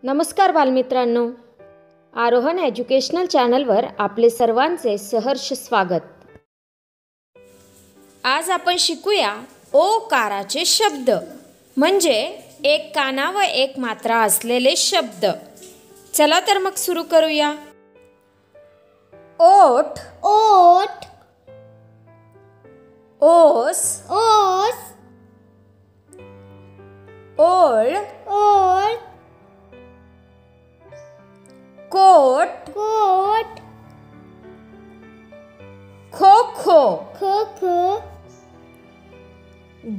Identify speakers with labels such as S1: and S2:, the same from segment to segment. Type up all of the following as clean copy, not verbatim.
S1: नमस्कार बालमित्रांनो, आरोहन एज्युकेशनल चॅनलवर आपले सर्वांचे सहर्ष स्वागत. आज आपण शिकूया ओकाराचे शब्द, म्हणजे एक काना व एक मात्रा असलेले शब्द. चला तर मग सुरू करूया. ओठ,
S2: ओठ,
S1: ओस,
S2: ओस,
S1: ओळ,
S2: ओळ,
S1: कोट,
S2: कोट,
S1: खो खो,
S2: खो खो,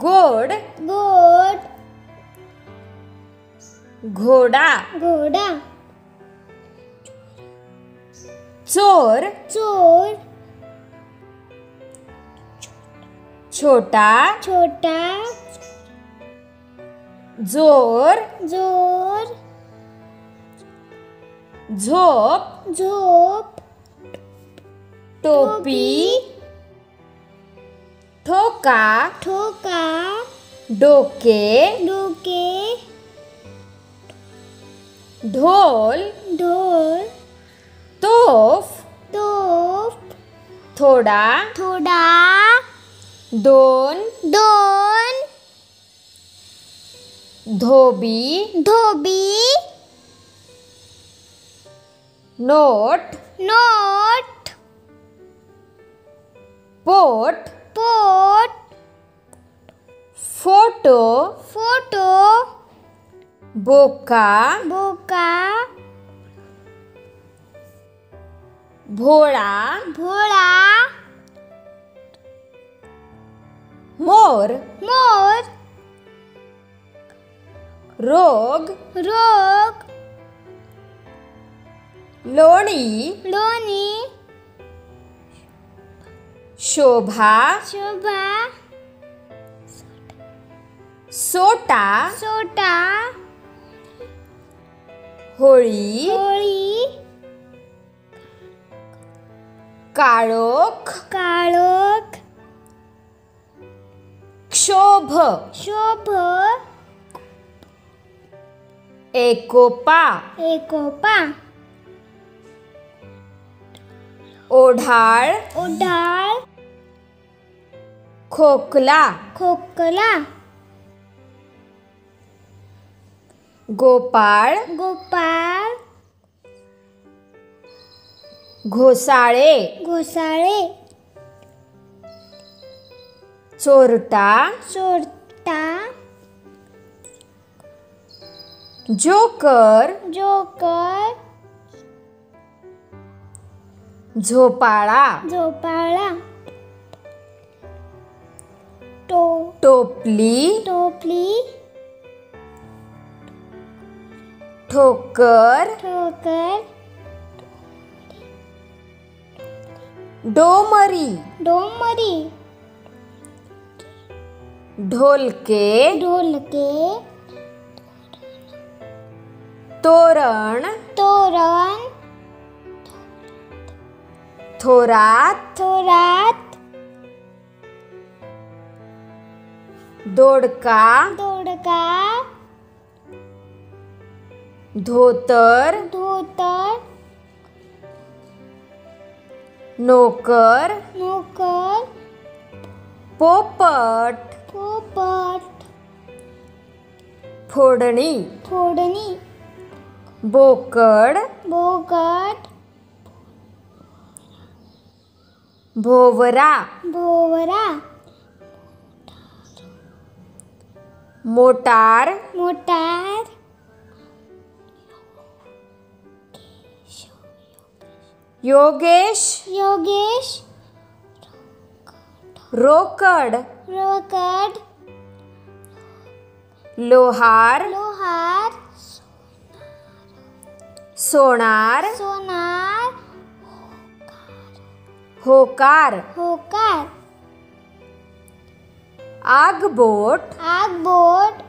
S1: गोड,
S2: गोड,
S1: घोडा,
S2: घोडा,
S1: चोर,
S2: चोर,
S1: छोटा,
S2: छोटा,
S1: जोर,
S2: जोर,
S1: झोप,
S2: झोप,
S1: टोपी, ठोका,
S2: ठोका,
S1: डोके,
S2: डोके,
S1: ढोल,
S2: ढोल,
S1: तोफ,
S2: तोफ,
S1: थोडा,
S2: थोडा,
S1: दोन,
S2: दोन,
S1: धोबी,
S2: धोबी,
S1: नोट,
S2: नोट,
S1: पोट,
S2: पोट,
S1: फोटो,
S2: फोटो,
S1: बोका,
S2: बोका,
S1: भोळा,
S2: भोळा,
S1: मोर,
S2: मोर,
S1: रोग,
S2: रोग,
S1: लोणी,
S2: लोणी,
S1: शोभा,
S2: शोभा,
S1: सोटा,
S2: सोटा,
S1: होळी,
S2: होळी,
S1: काळोख,
S2: काळोख,
S1: क्षोभ,
S2: शोभ,
S1: एकोपा,
S2: एकोपा,
S1: ओढाळ,
S2: उढाळ,
S1: खोकला,
S2: खोकला,
S1: गोपाळ,
S2: गोपाळ,
S1: घोसाळे,
S2: घोसाळे,
S1: चोरटा,
S2: चोरटा,
S1: जोकर,
S2: जोकर,
S1: झोपाळा,
S2: झोपाळा,
S1: टोपली,
S2: टोपली,
S1: ठोकर,
S2: ठोकर,
S1: डोमरी,
S2: डोमरी,
S1: ढोलके,
S2: ढोलके,
S1: तोरण,
S2: तोरण,
S1: थोरात,
S2: थोरात,
S1: दोडका,
S2: दोडका,
S1: धोतर,
S2: धोतर,
S1: नोकर,
S2: नोकर,
S1: पोपट,
S2: पोपट,
S1: फोडणी,
S2: फोडणी,
S1: बोकड,
S2: बोकड,
S1: भोवरा,
S2: भोवरा,
S1: मोटार,
S2: मोटार,
S1: योगेश,
S2: योगेश,
S1: रोकड,
S2: रोकड,
S1: लोहार,
S2: लोहार,
S1: सोनार,
S2: सोनार,
S1: होकार,
S2: होकार,
S1: आगबोट,
S2: आगबोट,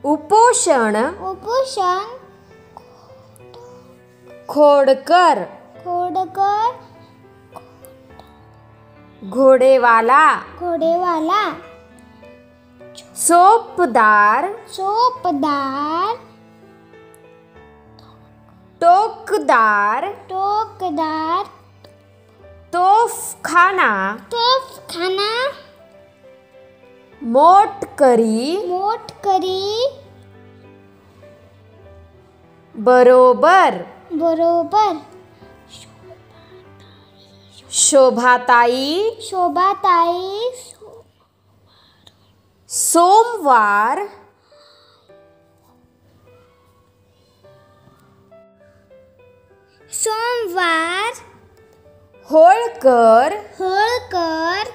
S1: उपोषण,
S2: उपोषण,
S1: खोडकर,
S2: खोडकर,
S1: घोडेवाला,
S2: घोडेवाला,
S1: सोपदार,
S2: सोपदार,
S1: टोकदार
S2: टोकदार
S1: तोफखाना
S2: तोफखाना
S1: मोटकरी
S2: मोटकरी
S1: बरोबर
S2: बरोबर
S1: शोभाताई
S2: शोभाताई
S1: सोमवार
S2: सोमवार
S1: होळकर
S2: होळकर